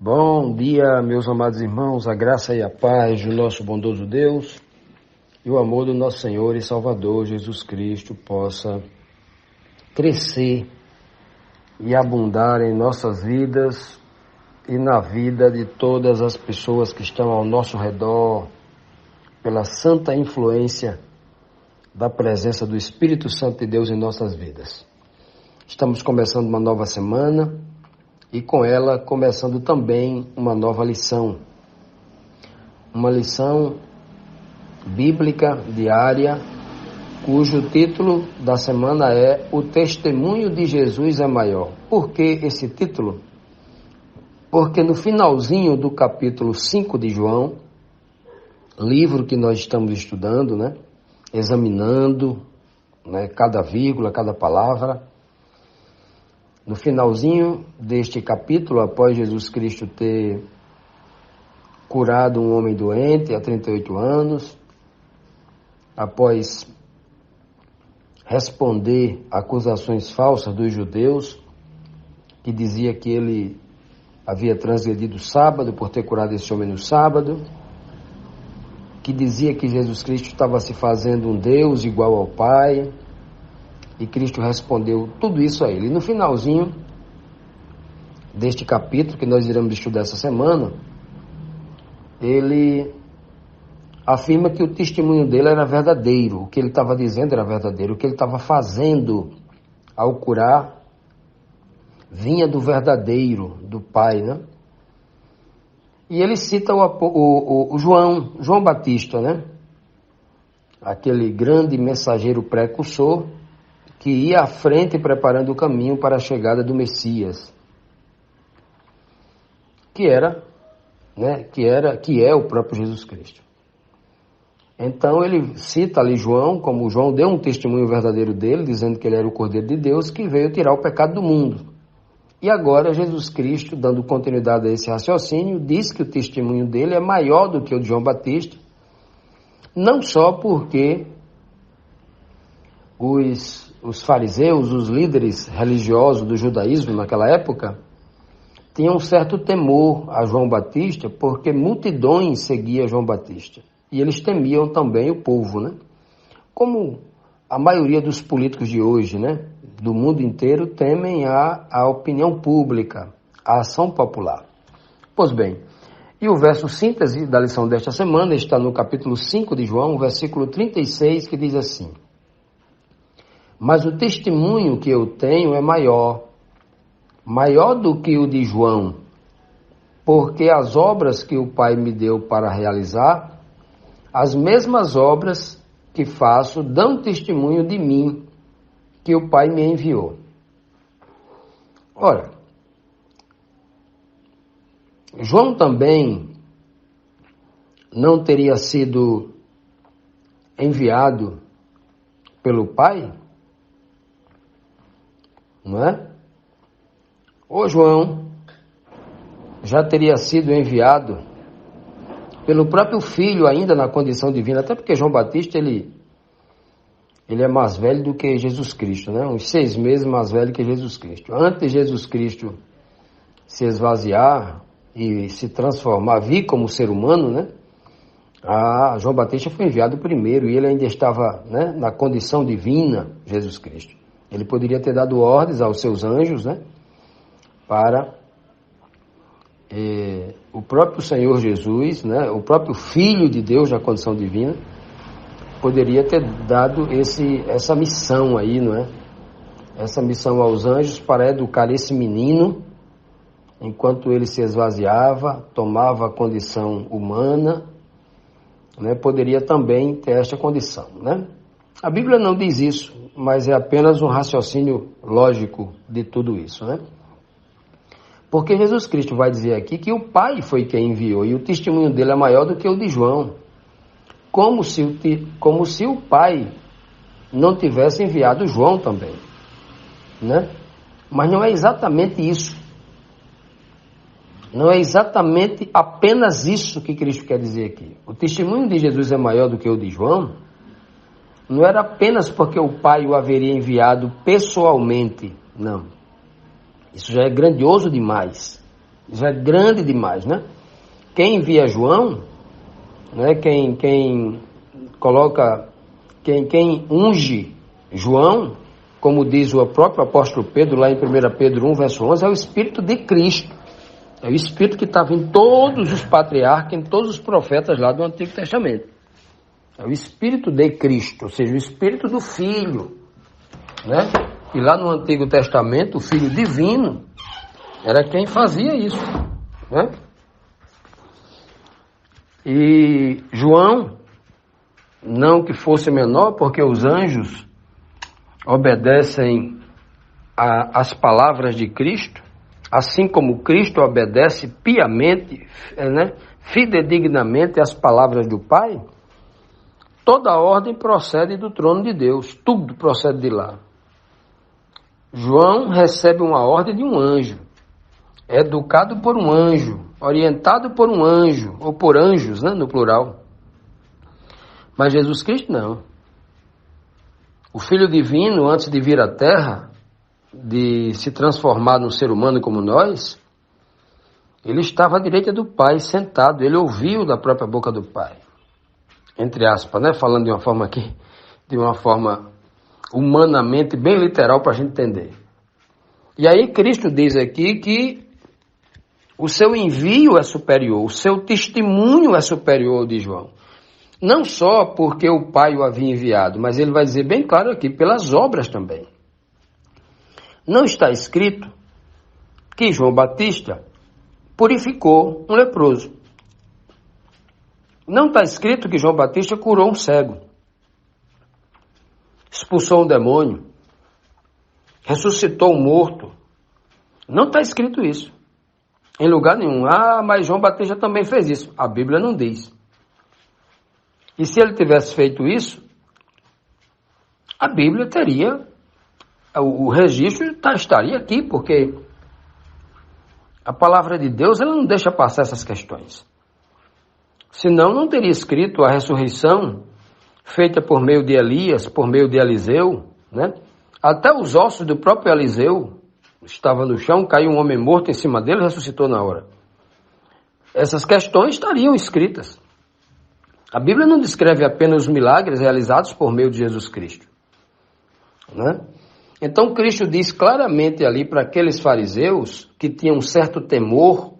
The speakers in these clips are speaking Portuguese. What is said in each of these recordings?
Bom dia, meus amados irmãos, a graça e a paz do nosso bondoso Deus e o amor do nosso Senhor e Salvador Jesus Cristo possa crescer e abundar em nossas vidas e na vida de todas as pessoas que estão ao nosso redor, pela santa influência da presença do Espírito Santo de Deus em nossas vidas. Estamos começando uma nova semana e com ela começando também uma nova lição. Uma lição bíblica diária, cujo título da semana é O Testemunho de Jesus é Maior. Por que esse título? Porque no finalzinho do capítulo 5 de João, livro que nós estamos estudando, examinando, cada vírgula, cada palavra, no finalzinho deste capítulo, após Jesus Cristo ter curado um homem doente há 38 anos, após responder acusações falsas dos judeus, que dizia que ele havia transgredido o sábado por ter curado esse homem no sábado, que dizia que Jesus Cristo estava se fazendo um Deus igual ao Pai, e Cristo respondeu tudo isso a ele. E no finalzinho deste capítulo, que nós iremos estudar essa semana, ele afirma que o testemunho dele era verdadeiro, o que ele estava dizendo era verdadeiro, o que ele estava fazendo ao curar vinha do verdadeiro, do Pai, E ele cita o João Batista, Aquele grande mensageiro precursor que ia à frente preparando o caminho para a chegada do Messias, que é o próprio Jesus Cristo. Então ele cita ali João, como João deu um testemunho verdadeiro dele, dizendo que ele era o Cordeiro de Deus que veio tirar o pecado do mundo. E agora Jesus Cristo, dando continuidade a esse raciocínio, diz que o testemunho dele é maior do que o de João Batista, não só porque os fariseus, os líderes religiosos do judaísmo naquela época, tinham um certo temor a João Batista, porque multidões seguiam João Batista. E eles temiam também o povo, Como a maioria dos políticos de hoje, do mundo inteiro, temem a opinião pública, a ação popular. Pois bem, e o verso síntese da lição desta semana está no capítulo 5 de João, versículo 36, que diz assim: Mas o testemunho que eu tenho é maior do que o de João, porque as obras que o Pai me deu para realizar, as mesmas obras que faço dão testemunho de mim, que o Pai me enviou. Ora, João também não teria sido enviado pelo Pai? Não é? Ou João já teria sido enviado pelo próprio Filho, ainda na condição divina, até porque João Batista, ele é mais velho do que Jesus Cristo, uns 6 meses mais velho que Jesus Cristo. Antes de Jesus Cristo se esvaziar e se transformar, vir como ser humano, João Batista foi enviado primeiro, e ele ainda estava na condição divina, Jesus Cristo. Ele poderia ter dado ordens aos seus anjos, para o próprio Senhor Jesus, o próprio Filho de Deus na condição divina, poderia ter dado essa missão aí, Essa missão aos anjos para educar esse menino, enquanto ele se esvaziava, tomava a condição humana, poderia também ter esta condição, A Bíblia não diz isso, mas é apenas um raciocínio lógico de tudo isso, Porque Jesus Cristo vai dizer aqui que o Pai foi quem enviou, e o testemunho dele é maior do que o de João. Como se o Pai não tivesse enviado João também, Mas não é exatamente isso. Não é exatamente apenas isso que Cristo quer dizer aqui. O testemunho de Jesus é maior do que o de João, não era apenas porque o Pai o haveria enviado pessoalmente, não. Isso já é grandioso demais, Já é grande demais, né? Quem envia João, né? Quem unge João, como diz o próprio apóstolo Pedro, lá em 1 Pedro 1, verso 11, é o Espírito de Cristo. É o Espírito que estava em todos os patriarcas, em todos os profetas lá do Antigo Testamento. É o Espírito de Cristo, ou seja, o Espírito do Filho, né? E lá no Antigo Testamento, o Filho Divino era quem fazia isso, né? E João, não que fosse menor, porque os anjos obedecem às palavras de Cristo, assim como Cristo obedece piamente, né, fidedignamente às palavras do Pai. Toda a ordem procede do trono de Deus, tudo procede de lá. João recebe uma ordem de um anjo, é educado por um anjo, orientado por um anjo, ou por anjos, né, no plural. Mas Jesus Cristo não. O Filho Divino, antes de vir à Terra, de se transformar num ser humano como nós, ele estava à direita do Pai, sentado, ele ouviu da própria boca do Pai. Entre aspas, né? Falando de uma forma humanamente bem literal para a gente entender. E aí Cristo diz aqui que o seu envio é superior, o seu testemunho é superior ao de João. Não só porque o Pai o havia enviado, mas ele vai dizer bem claro aqui, pelas obras também. Não está escrito que João Batista purificou um leproso. Não está escrito que João Batista curou um cego, expulsou um demônio, ressuscitou um morto. Não está escrito isso em lugar nenhum. Ah, mas João Batista também fez isso. A Bíblia não diz. E se ele tivesse feito isso, a Bíblia teria, o registro estaria aqui, porque a palavra de Deus ela não deixa passar essas questões. Senão não teria escrito a ressurreição feita por meio de Elias, por meio de Eliseu, né? Até os ossos do próprio Eliseu estavam no chão, caiu um homem morto em cima dele e ressuscitou na hora. Essas questões estariam escritas. A Bíblia não descreve apenas os milagres realizados por meio de Jesus Cristo, né? Então Cristo diz claramente ali para aqueles fariseus que tinham um certo temor,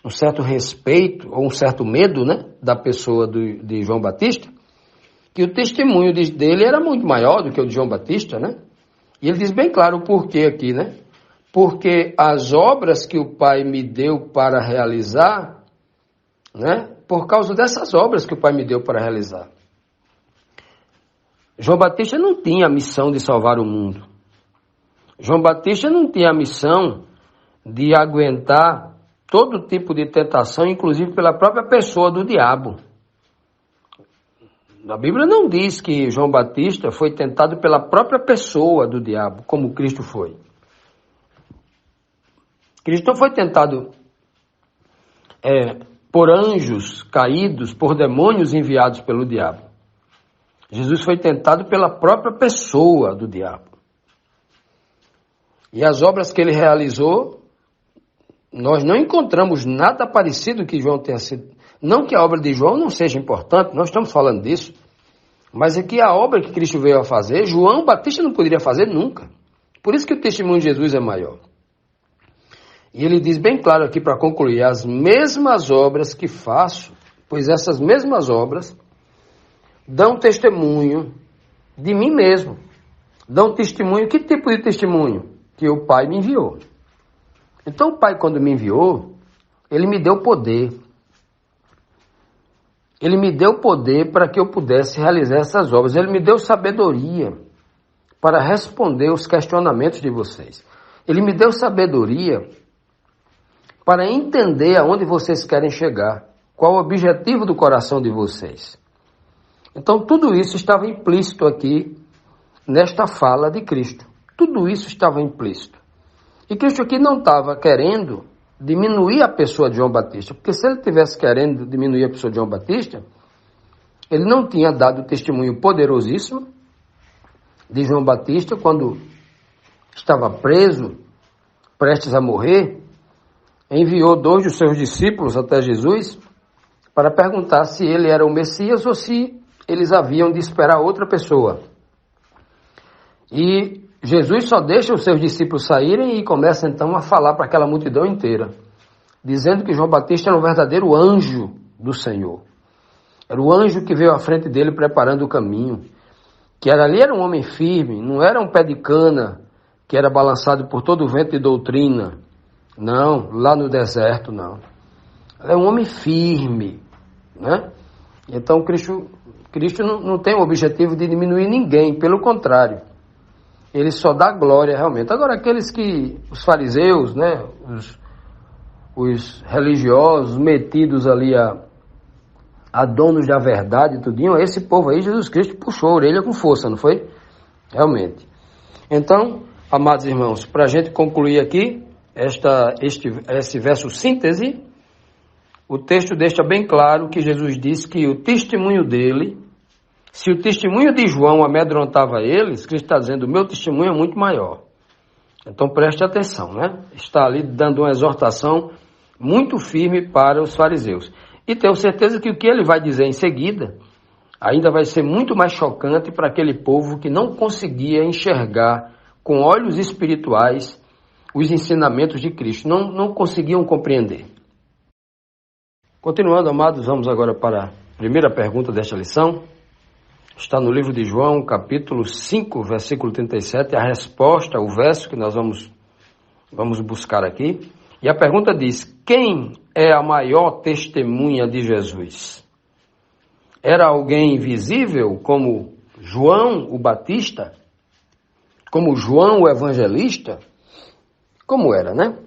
um certo respeito ou um certo medo, né, da pessoa de João Batista, que o testemunho dele era muito maior do que o de João Batista, né? E ele diz bem claro o porquê aqui, né? Porque as obras que o Pai me deu para realizar, né? Por causa dessas obras que o Pai me deu para realizar. João Batista não tinha a missão de salvar o mundo. João Batista não tinha a missão de aguentar todo tipo de tentação, inclusive pela própria pessoa do diabo. A Bíblia não diz que João Batista foi tentado pela própria pessoa do diabo, como Cristo foi. Cristo não foi tentado por anjos caídos, por demônios enviados pelo diabo. Jesus foi tentado pela própria pessoa do diabo. E as obras que ele realizou, nós não encontramos nada parecido que João tenha sido. Não que a obra de João não seja importante, nós estamos falando disso. Mas é que a obra que Cristo veio a fazer, João Batista não poderia fazer nunca. Por isso que o testemunho de Jesus é maior. E ele diz bem claro aqui para concluir, as mesmas obras que faço, pois essas mesmas obras dão testemunho de mim mesmo. Dão testemunho, que tipo de testemunho? Que o Pai me enviou. Então o Pai, quando me enviou, ele me deu poder. Ele me deu poder para que eu pudesse realizar essas obras. Ele me deu sabedoria para responder os questionamentos de vocês. Ele me deu sabedoria para entender aonde vocês querem chegar. Qual o objetivo do coração de vocês. Então tudo isso estava implícito aqui nesta fala de Cristo. Tudo isso estava implícito. E Cristo aqui não estava querendo diminuir a pessoa de João Batista, porque se ele tivesse querendo diminuir a pessoa de João Batista, ele não tinha dado o testemunho poderosíssimo de João Batista quando estava preso, prestes a morrer, enviou 2 dos seus discípulos até Jesus para perguntar se ele era o Messias ou se eles haviam de esperar outra pessoa. E Jesus só deixa os seus discípulos saírem e começa então a falar para aquela multidão inteira, dizendo que João Batista era um verdadeiro anjo do Senhor. Era o anjo que veio à frente dele preparando o caminho, que ali era um homem firme, não era um pé de cana que era balançado por todo o vento de doutrina. Não, lá no deserto não. Ele é um homem firme, né? Então Cristo não tem o objetivo de diminuir ninguém, pelo contrário. Ele só dá glória realmente. Agora aqueles os fariseus, né? Os religiosos metidos ali a donos da verdade e tudinho, esse povo aí, Jesus Cristo puxou a orelha com força, não foi? Realmente. Então, amados irmãos, para a gente concluir aqui, esse verso síntese, o texto deixa bem claro que Jesus disse que o testemunho dele, se o testemunho de João amedrontava eles, Cristo está dizendo, o meu testemunho é muito maior. Então preste atenção, né? Está ali dando uma exortação muito firme para os fariseus. E tenho certeza que o que ele vai dizer em seguida ainda vai ser muito mais chocante para aquele povo que não conseguia enxergar com olhos espirituais os ensinamentos de Cristo. Não conseguiam compreender. Continuando, amados, vamos agora para a primeira pergunta desta lição. Está no livro de João, capítulo 5, versículo 37, a resposta, o verso que nós vamos buscar aqui. E a pergunta diz, quem é a maior testemunha de Jesus? Era alguém invisível, como João o Batista? Como João o Evangelista? Como era, né?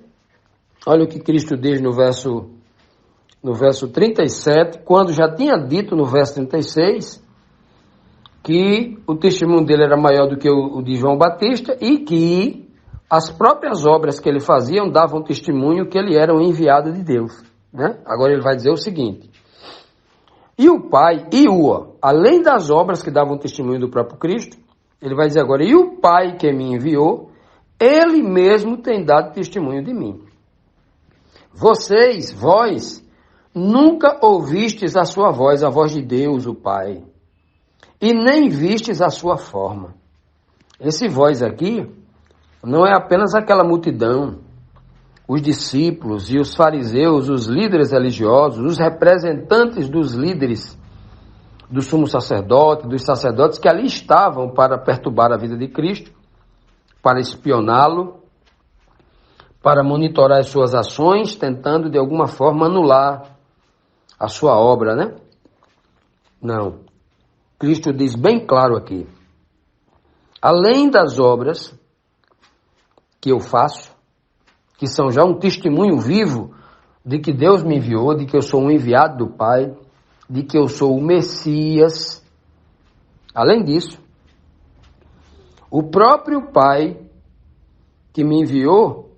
Olha o que Cristo diz no verso 37, quando já tinha dito no verso 36, que o testemunho dele era maior do que o de João Batista e que as próprias obras que ele fazia davam testemunho que ele era um enviado de Deus, né? Agora ele vai dizer o seguinte, e o Pai, além das obras que davam testemunho do próprio Cristo, ele vai dizer agora, e o Pai que me enviou, ele mesmo tem dado testemunho de mim. Vós, nunca ouvistes a sua voz, a voz de Deus, o Pai, e nem vistes a sua forma. Esse vós aqui não é apenas aquela multidão, os discípulos e os fariseus, os líderes religiosos, os representantes dos líderes do sumo sacerdote, dos sacerdotes que ali estavam para perturbar a vida de Cristo, para espioná-lo, para monitorar as suas ações, tentando de alguma forma anular a sua obra, né? Não. Cristo diz bem claro aqui, além das obras que eu faço, que são já um testemunho vivo de que Deus me enviou, de que eu sou um enviado do Pai, de que eu sou o Messias. Além disso, o próprio Pai que me enviou,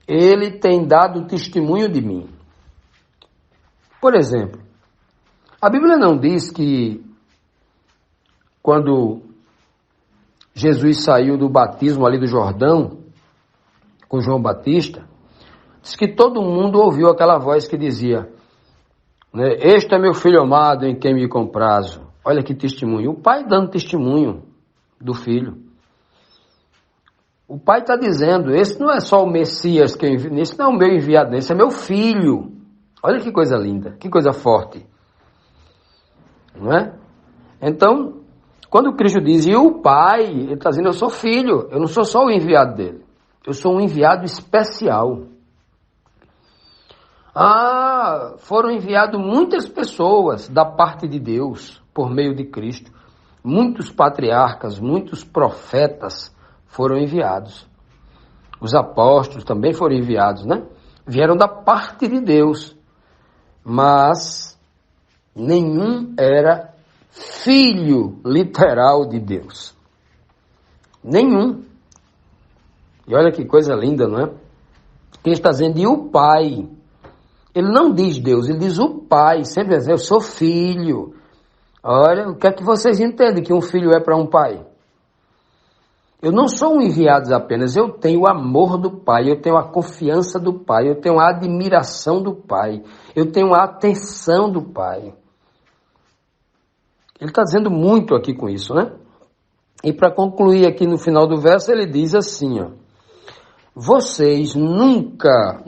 ele tem dado testemunho de mim. Por exemplo, a Bíblia não diz que quando Jesus saiu do batismo ali do Jordão, com João Batista, diz que todo mundo ouviu aquela voz que dizia, né, este é meu filho amado em quem me comprazo. Olha que testemunho. O pai dando testemunho do filho. O pai está dizendo, esse não é só o Messias, esse não é o meu enviado, esse é meu filho. Olha que coisa linda, que coisa forte. Não é? Então, quando Cristo diz, e o pai, ele está dizendo, eu sou filho, eu não sou só o enviado dele. Eu sou um enviado especial. Foram enviadas muitas pessoas da parte de Deus, por meio de Cristo. Muitos patriarcas, muitos profetas foram enviados. Os apóstolos também foram enviados, né? Vieram da parte de Deus. Mas nenhum era filho literal de Deus. Nenhum. E olha que coisa linda, não é? Ele está dizendo, e o Pai? Ele não diz Deus, ele diz o Pai. Sempre diz, eu sou filho. Olha, o que é que vocês entendem que um filho é para um pai? Eu não sou um enviado apenas, eu tenho o amor do Pai, eu tenho a confiança do Pai, eu tenho a admiração do Pai, eu tenho a atenção do Pai. Ele está dizendo muito aqui com isso, né? E para concluir aqui no final do verso, ele diz assim, ó. Vocês nunca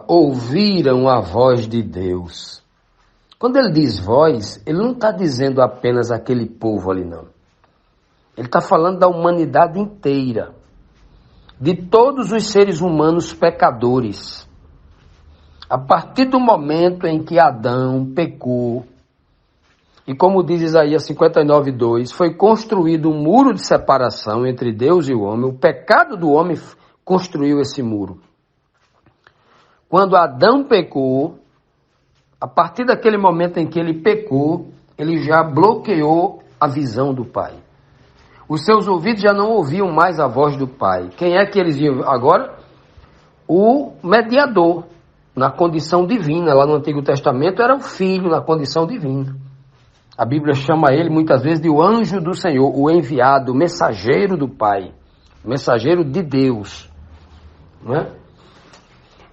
ouviram a voz de Deus. Quando ele diz voz, ele não está dizendo apenas aquele povo ali, não. Ele está falando da humanidade inteira, de todos os seres humanos pecadores. A partir do momento em que Adão pecou, e como diz Isaías 59:2, foi construído um muro de separação entre Deus e o homem, o pecado do homem construiu esse muro. Quando Adão pecou, a partir daquele momento em que ele pecou, ele já bloqueou a visão do Pai. Os seus ouvidos já não ouviam mais a voz do Pai. Quem é que eles viam agora? O mediador, na condição divina. Lá no Antigo Testamento era o Filho, na condição divina. A Bíblia chama ele muitas vezes de o anjo do Senhor, o enviado, o mensageiro do Pai, o mensageiro de Deus. Não é?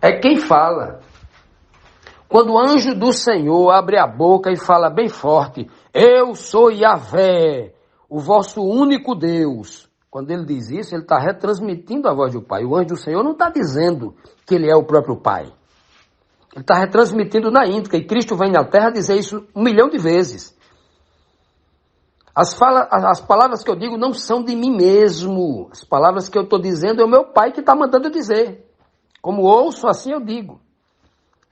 É quem fala. Quando o anjo do Senhor abre a boca e fala bem forte, eu sou Yahvé, o vosso único Deus. Quando ele diz isso, ele está retransmitindo a voz do Pai. O anjo do Senhor não está dizendo que ele é o próprio Pai. Ele está retransmitindo na íntegra. E Cristo vem na terra dizer isso 1 milhão de vezes. As palavras que eu digo não são de mim mesmo. As palavras que eu estou dizendo é o meu Pai que está mandando dizer. Como ouço, assim eu digo.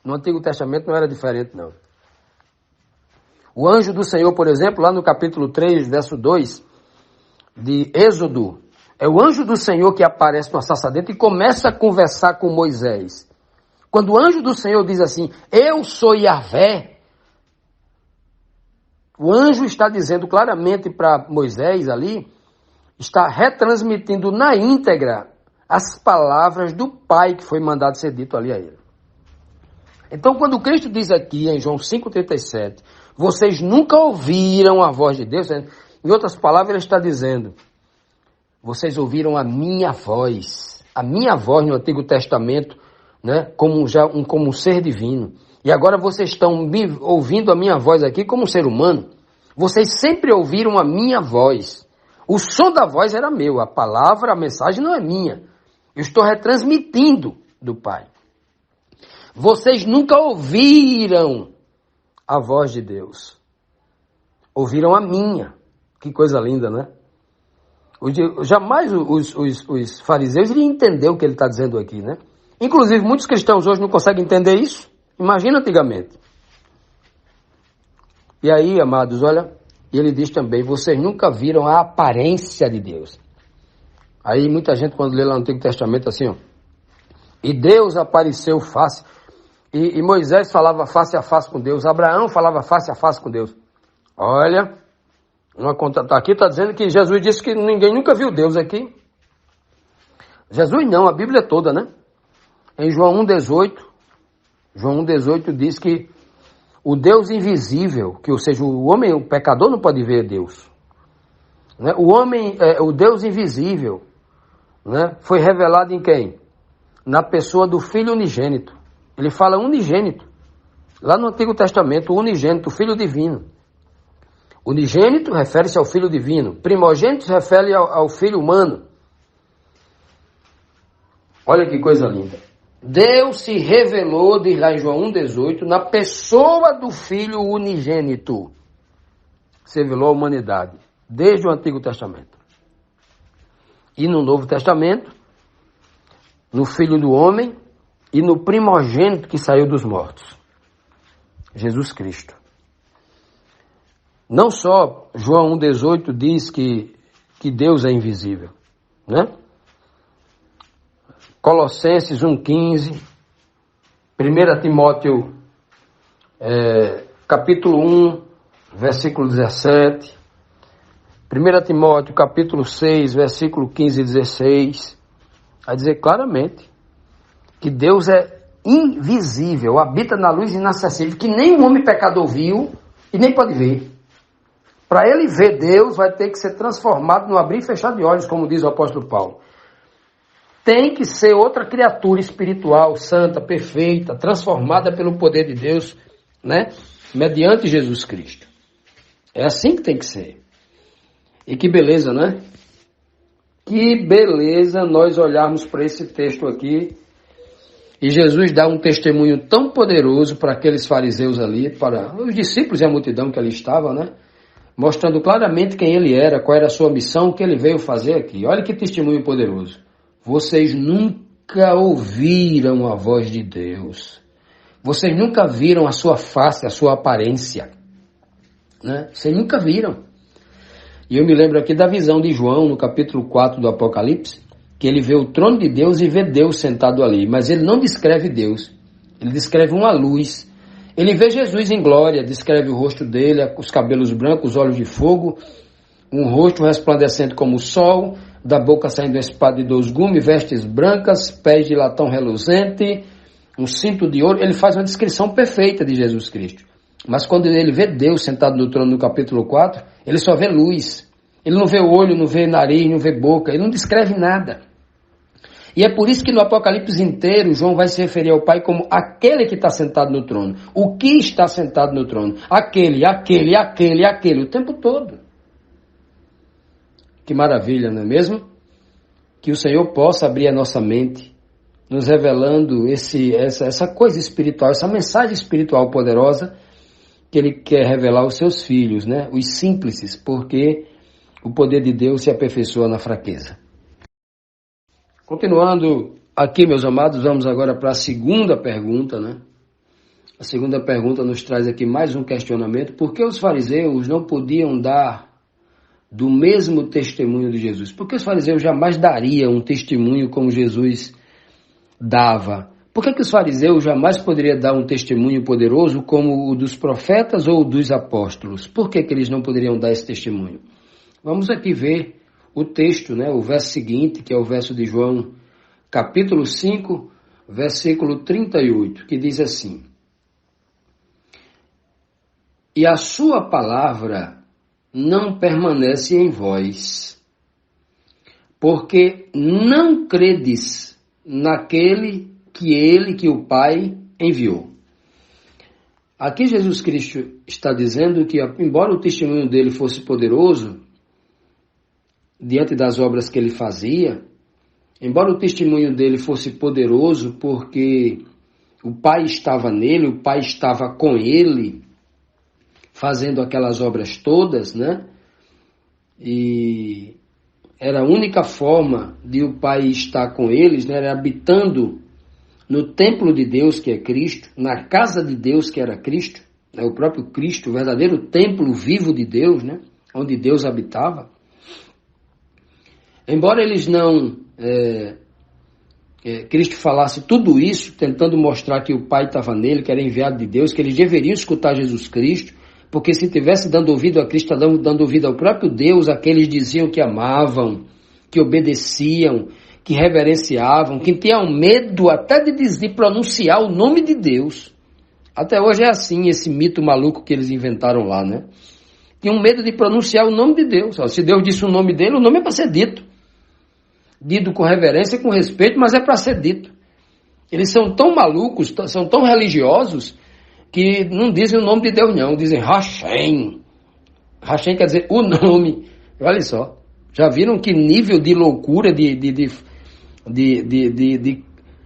No Antigo Testamento não era diferente, não. O anjo do Senhor, por exemplo, lá no capítulo 3, verso 2, de Êxodo, é o anjo do Senhor que aparece no sarça ardente e começa a conversar com Moisés. Quando o anjo do Senhor diz assim, eu sou Yahvé, o anjo está dizendo claramente para Moisés ali, está retransmitindo na íntegra as palavras do Pai que foi mandado ser dito ali a ele. Então, quando Cristo diz aqui em João 5,37, vocês nunca ouviram a voz de Deus, em outras palavras ele está dizendo, vocês ouviram a minha voz no Antigo Testamento, né, como um ser divino. E agora vocês estão ouvindo a minha voz aqui como um ser humano. Vocês sempre ouviram a minha voz. O som da voz era meu, a palavra, a mensagem não é minha. Eu estou retransmitindo do Pai. Vocês nunca ouviram a voz de Deus. Ouviram a minha. Que coisa linda, né? Jamais os fariseus iriam entender o que ele está dizendo aqui, né? Inclusive, muitos cristãos hoje não conseguem entender isso. Imagina antigamente. E aí, amados, olha, ele diz também, vocês nunca viram a aparência de Deus. Aí muita gente quando lê lá no Antigo Testamento assim, ó, e Deus apareceu face, e Moisés falava face a face com Deus, Abraão falava face a face com Deus. Olha, aqui está dizendo que Jesus disse que ninguém nunca viu Deus aqui. Jesus não, a Bíblia toda, né? Em João 1,18 diz que o Deus invisível, ou seja, o homem, o pecador não pode ver Deus. Né? O Deus invisível, né, foi revelado em quem? Na pessoa do Filho unigênito. Ele fala unigênito. Lá no Antigo Testamento, o unigênito, o Filho divino. Unigênito refere-se ao Filho divino. Primogênito refere ao Filho humano. Olha que coisa linda. Deus se revelou, diz lá em João 1,18, na pessoa do Filho unigênito. Se revelou à humanidade, desde o Antigo Testamento. E no Novo Testamento, no Filho do Homem e no primogênito que saiu dos mortos, Jesus Cristo. Não só João 1,18 diz que Deus é invisível, né? Colossenses 1,15, 1 Timóteo capítulo 1, versículo 17, 1 Timóteo capítulo 6, versículo 15 e 16, vai dizer claramente que Deus é invisível, habita na luz inacessível, que nem o homem pecador viu e nem pode ver. Para ele ver Deus, vai ter que ser transformado no abrir e fechar de olhos, como diz o apóstolo Paulo. Tem que ser outra criatura espiritual, santa, perfeita, transformada pelo poder de Deus, né? Mediante Jesus Cristo. É assim que tem que ser. E que beleza, né? Que beleza nós olharmos para esse texto aqui e Jesus dá um testemunho tão poderoso para aqueles fariseus ali, para os discípulos e a multidão que ali estava, né? Mostrando claramente quem ele era, qual era a sua missão, o que ele veio fazer aqui. Olha que testemunho poderoso. Vocês nunca ouviram a voz de Deus. Vocês nunca viram a sua face, a sua aparência, né? Vocês nunca viram. E eu me lembro aqui da visão de João, no capítulo 4 do Apocalipse, que ele vê o trono de Deus e vê Deus sentado ali. Mas ele não descreve Deus. Ele descreve uma luz. Ele vê Jesus em glória, descreve o rosto dele, os cabelos brancos, os olhos de fogo, um rosto resplandecente como o sol, da boca saindo uma espada de 2 gumes, vestes brancas, pés de latão reluzente, um cinto de ouro. Ele faz uma descrição perfeita de Jesus Cristo. Mas quando ele vê Deus sentado no trono no capítulo 4, ele só vê luz. Ele não vê olho, não vê nariz, não vê boca, ele não descreve nada. E é por isso que no Apocalipse inteiro, João vai se referir ao Pai como aquele que está sentado no trono. O que está sentado no trono? Aquele, o tempo todo. Que maravilha, não é mesmo? Que o Senhor possa abrir a nossa mente, nos revelando essa coisa espiritual, essa mensagem espiritual poderosa que Ele quer revelar aos seus filhos, né? Os simples, porque o poder de Deus se aperfeiçoa na fraqueza. Continuando aqui, meus amados, vamos agora para a segunda pergunta, né? A segunda pergunta nos traz aqui mais um questionamento. Por que os fariseus não podiam dar do mesmo testemunho de Jesus? Por que os fariseus jamais dariam um testemunho como Jesus dava? Por que os fariseus jamais poderiam dar um testemunho poderoso como o dos profetas ou o dos apóstolos? Por que eles não poderiam dar esse testemunho? Vamos aqui ver o texto, né? O verso seguinte, que é o verso de João, capítulo 5, versículo 38, que diz assim: E a sua palavra não permanece em vós, porque não credes naquele que o Pai enviou. Aqui Jesus Cristo está dizendo que, embora o testemunho dele fosse poderoso, diante das obras que ele fazia, embora o testemunho dele fosse poderoso porque o Pai estava nele, o Pai estava com ele, fazendo aquelas obras todas, né? E era a única forma de o Pai estar com eles, né? Era habitando no templo de Deus, que é Cristo, na casa de Deus, que era Cristo, né? O próprio Cristo, o verdadeiro templo vivo de Deus, né? Onde Deus habitava. Embora eles não... Cristo falasse tudo isso, tentando mostrar que o Pai estava nele, que era enviado de Deus, que eles deveriam escutar Jesus Cristo, porque se tivesse dando ouvido a Cristo, dando ouvido ao próprio Deus, aqueles diziam que amavam, que obedeciam, que reverenciavam, que tinham medo até de pronunciar o nome de Deus. Até hoje é assim, esse mito maluco que eles inventaram lá, né? Tinham medo de pronunciar o nome de Deus. Se Deus disse o nome dele, o nome é para ser dito. Dito com reverência e com respeito, mas é para ser dito. Eles são tão malucos, são tão religiosos, que não dizem o nome de Deus não, dizem Hashem. Hashem quer dizer o nome. Olha só, já viram que nível de loucura, de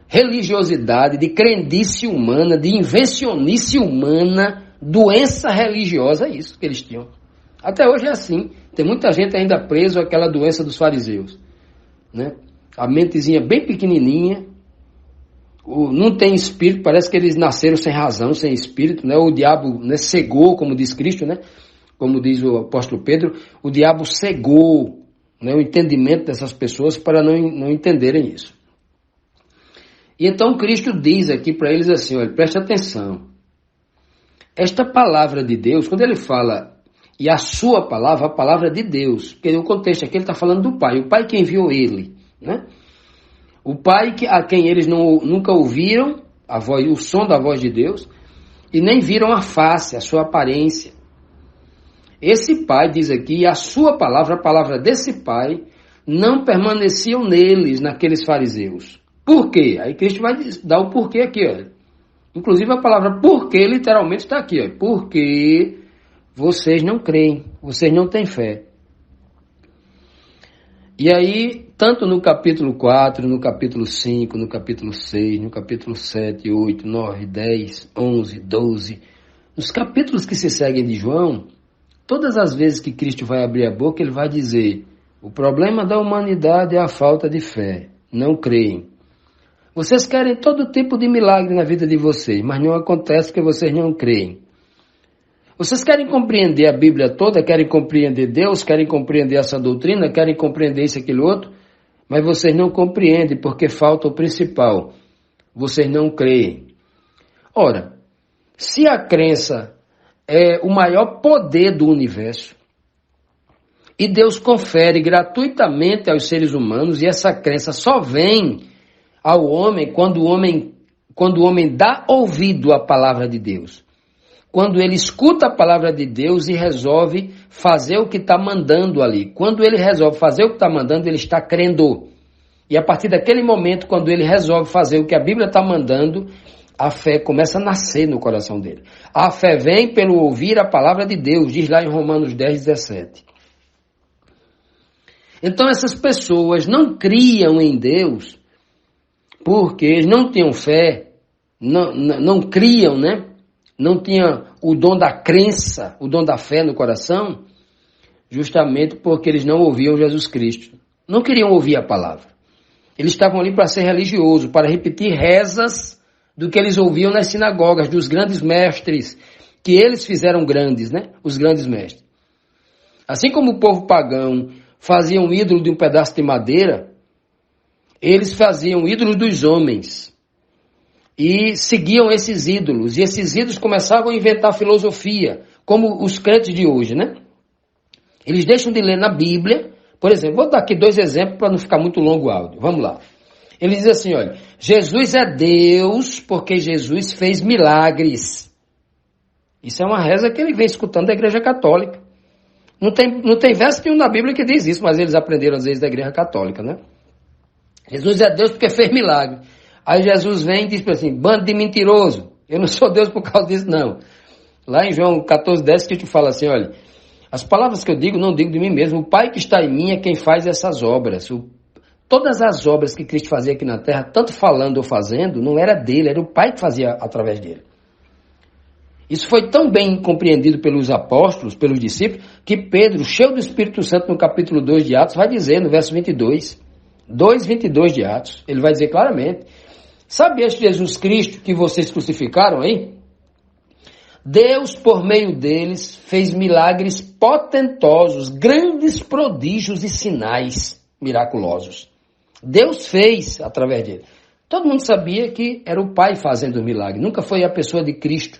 religiosidade, de crendice humana, de invencionice humana, doença religiosa, é isso que eles tinham. Até hoje é assim, tem muita gente ainda preso àquela doença dos fariseus, né? A mentezinha bem pequenininha, não tem espírito, parece que eles nasceram sem razão, sem espírito, né? O diabo, né, cegou, como diz Cristo, né? Como diz o apóstolo Pedro, o diabo cegou, né, o entendimento dessas pessoas para não entenderem isso. E então Cristo diz aqui para eles assim, olha, preste atenção, esta palavra de Deus, quando ele fala, e a sua palavra, a palavra de Deus, porque o contexto aqui ele está falando do Pai, o Pai que enviou ele, né? O Pai a quem eles nunca ouviram a voz, o som da voz de Deus, e nem viram a face, a sua aparência. esse pai, diz aqui, a sua palavra, a palavra desse pai, não permaneciam neles, naqueles fariseus. Por quê? Aí Cristo vai dar o porquê aqui, olha. Inclusive a palavra porquê literalmente está aqui, olha. Porque vocês não creem, vocês não têm fé. E aí, tanto no capítulo 4, no capítulo 5, no capítulo 6, no capítulo 7, 8, 9, 10, 11, 12, nos capítulos que se seguem de João, todas as vezes que Cristo vai abrir a boca, ele vai dizer: o problema da humanidade é a falta de fé, não creem. Vocês querem todo tipo de milagre na vida de vocês, mas não acontece porque vocês não creem. Vocês querem compreender a Bíblia toda, querem compreender Deus, querem compreender essa doutrina, querem compreender isso e aquilo outro, mas vocês não compreendem porque falta o principal. Vocês não creem. Ora, se a crença é o maior poder do universo, e Deus confere gratuitamente aos seres humanos, e essa crença só vem ao homem quando o homem dá ouvido à palavra de Deus. Quando ele escuta a palavra de Deus e resolve fazer o que está mandando ali. Quando ele resolve fazer o que está mandando, ele está crendo. E a partir daquele momento, quando ele resolve fazer o que a Bíblia está mandando, a fé começa a nascer no coração dele. A fé vem pelo ouvir a palavra de Deus, diz lá em Romanos 10, 17. Então essas pessoas não criam em Deus porque eles não tinham fé, não criam, né? Não tinha o dom da crença, o dom da fé no coração, justamente porque eles não ouviam Jesus Cristo. Não queriam ouvir a palavra. Eles estavam ali para ser religiosos, para repetir rezas do que eles ouviam nas sinagogas, dos grandes mestres, que eles fizeram grandes, né? Os grandes mestres. Assim como o povo pagão fazia um ídolo de um pedaço de madeira, eles faziam ídolos dos homens. E seguiam esses ídolos. E esses ídolos começavam a inventar filosofia, como os crentes de hoje, né? Eles deixam de ler na Bíblia. Por exemplo, vou dar aqui 2 exemplos para não ficar muito longo o áudio. Vamos lá. Ele diz assim, olha, Jesus é Deus porque Jesus fez milagres. Isso é uma reza que ele vem escutando da Igreja Católica. Não tem verso nenhum na Bíblia que diz isso, mas eles aprenderam às vezes da Igreja Católica, né? Jesus é Deus porque fez milagre. Aí Jesus vem e diz assim, bando de mentiroso, eu não sou Deus por causa disso, não. Lá em João 14, 10, Cristo fala assim, olha, as palavras que eu digo, não digo de mim mesmo, o Pai que está em mim é quem faz essas obras. Todas as obras que Cristo fazia aqui na terra, tanto falando ou fazendo, não era dele, era o Pai que fazia através dele. Isso foi tão bem compreendido pelos apóstolos, pelos discípulos, que Pedro, cheio do Espírito Santo, no capítulo 2 de Atos, vai dizer, no verso 22, 2:22 de Atos, ele vai dizer claramente, sabe este Jesus Cristo que vocês crucificaram aí? Deus, por meio deles, fez milagres potentosos, grandes prodígios e sinais miraculosos. Deus fez através dele. Todo mundo sabia que era o Pai fazendo o milagre. Nunca foi a pessoa de Cristo,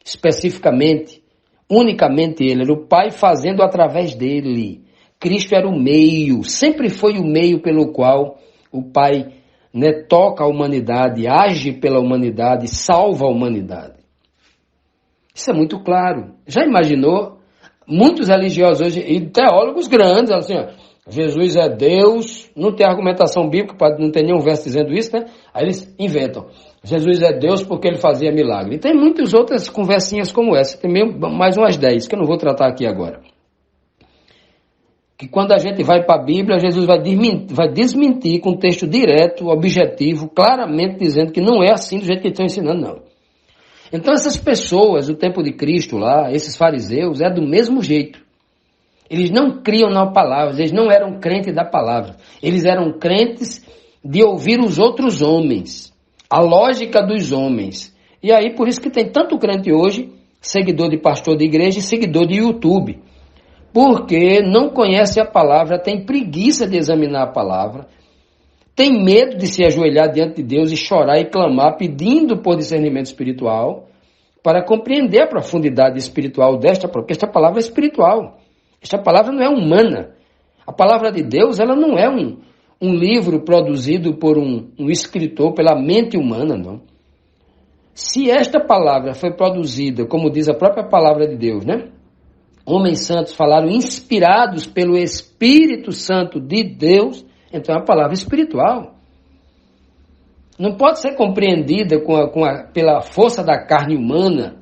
especificamente, unicamente ele. Era o Pai fazendo através dele. Cristo era o meio, sempre foi o meio pelo qual o Pai, né, toca a humanidade, age pela humanidade, salva a humanidade. Isso é muito claro. Já imaginou? Muitos religiosos hoje, e teólogos grandes, assim, ó, Jesus é Deus, não tem argumentação bíblica, não tem nenhum verso dizendo isso, né? Aí eles inventam. Jesus é Deus porque ele fazia milagre. E tem muitas outras conversinhas como essa, tem mais umas 10, que eu não vou tratar aqui agora. Que quando a gente vai para a Bíblia, Jesus vai desmentir com um texto direto, objetivo, claramente dizendo que não é assim do jeito que eles estão ensinando, não. Então essas pessoas, do tempo de Cristo lá, esses fariseus, é do mesmo jeito. Eles não criam na palavra, eles não eram crentes da palavra. Eles eram crentes de ouvir os outros homens, a lógica dos homens. E aí por isso que tem tanto crente hoje, seguidor de pastor de igreja e seguidor de YouTube. Porque não conhece a palavra, tem preguiça de examinar a palavra, tem medo de se ajoelhar diante de Deus e chorar e clamar, pedindo por discernimento espiritual, para compreender a profundidade espiritual porque esta palavra é espiritual. Esta palavra não é humana. A palavra de Deus, ela não é um livro produzido por um escritor, pela mente humana, não. Se esta palavra foi produzida, como diz a própria palavra de Deus, né? homens santos falaram inspirados pelo Espírito Santo de Deus, então é uma palavra espiritual. Não pode ser compreendida pela força da carne humana,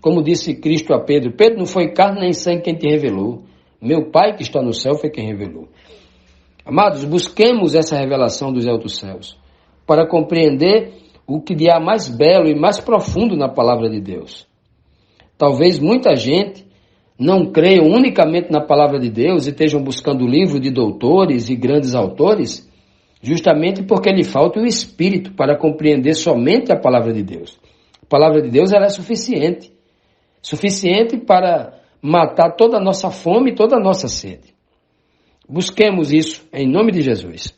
como disse Cristo a Pedro. Pedro, não foi carne nem sangue quem te revelou. Meu Pai que está no céu foi quem revelou. Amados, busquemos essa revelação dos altos céus para compreender o que de há mais belo e mais profundo na palavra de Deus. Talvez muita gente não creiam unicamente na palavra de Deus e estejam buscando livros de doutores e grandes autores, justamente porque lhe falta o Espírito para compreender somente a palavra de Deus. A palavra de Deus ela é suficiente para matar toda a nossa fome e toda a nossa sede. Busquemos isso em nome de Jesus.